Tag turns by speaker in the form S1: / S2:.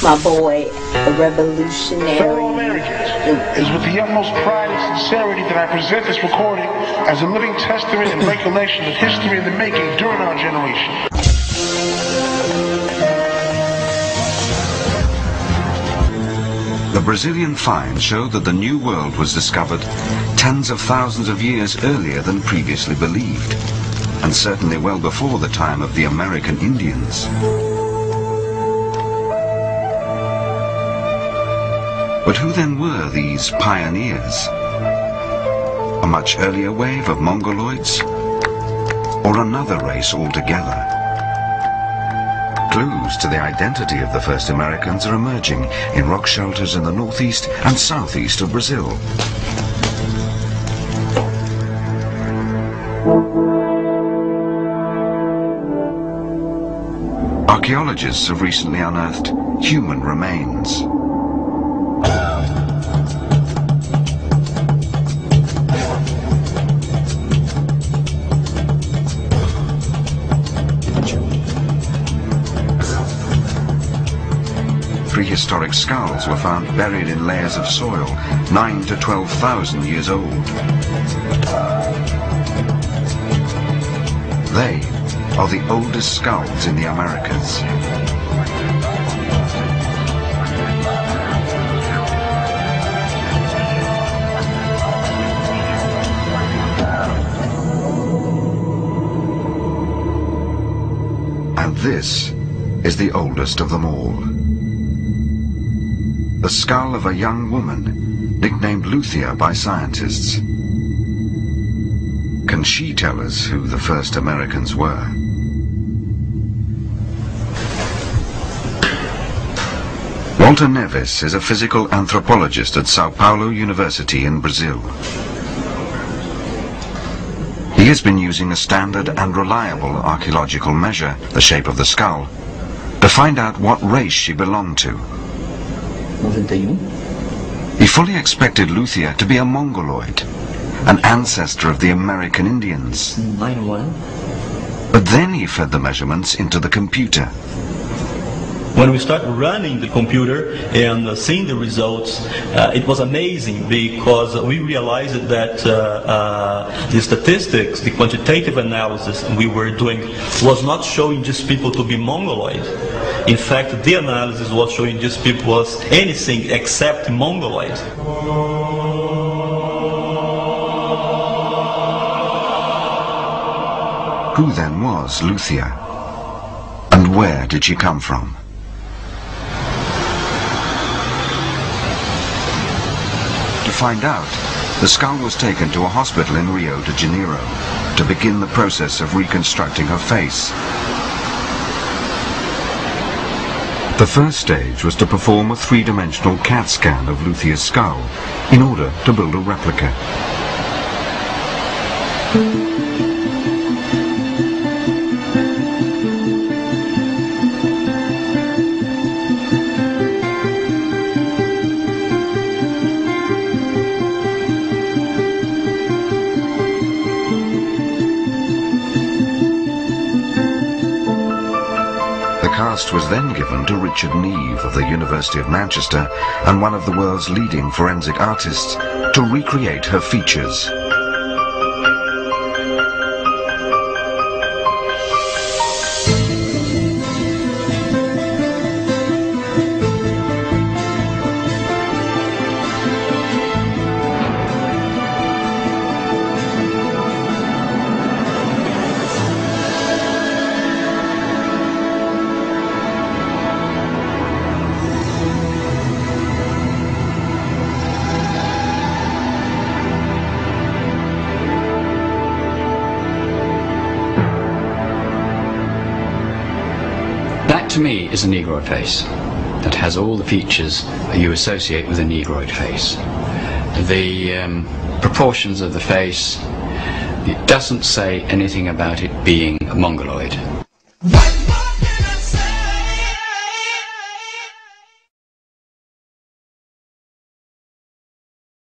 S1: My boy, a revolutionary.
S2: Fellow Americans, it is with the utmost pride and sincerity that I present this recording as a living testament and recollection of history in the making during our generation.
S3: The Brazilian finds show that the New World was discovered tens of thousands of years earlier than previously believed, and certainly well before the time of the American Indians. But who then were these pioneers? A much earlier wave of Mongoloids? Or another race altogether? Clues to the identity of the first Americans are emerging in rock shelters in the northeast and southeast of Brazil. Archaeologists have recently unearthed human remains. Prehistoric skulls were found buried in layers of soil, 9 to 12,000 years old. They are the oldest skulls in the Americas. And this is the oldest of them all. The skull of a young woman, nicknamed Luthia by scientists. Can she tell us who the first Americans were? Walter Neves is a physical anthropologist at Sao Paulo University in Brazil. He has been using a standard and reliable archaeological measure, the shape of the skull, to find out what race she belonged to.
S4: 91.
S3: He fully expected Luthia to be a Mongoloid, an ancestor of the American Indians.
S4: 91.
S3: But then he fed the measurements into the computer.
S5: When we started running the computer and seeing the results, it was amazing because we realized that the statistics, the quantitative analysis we were doing was not showing these people to be Mongoloid. In fact, the analysis was showing these people was anything except Mongoloid.
S3: Who then was Luthia? And where did she come from? To find out, the skull was taken to a hospital in Rio de Janeiro to begin the process of reconstructing her face. The first stage was to perform a three-dimensional CAT scan of Luthia's skull in order to build a replica. The cast was then given to Richard Neve of the University of Manchester and one of the world's leading forensic artists to recreate her features.
S6: That to me is a Negroid face that has all the features you associate with a Negroid face. The proportions of the face, it doesn't say anything about it being a Mongoloid.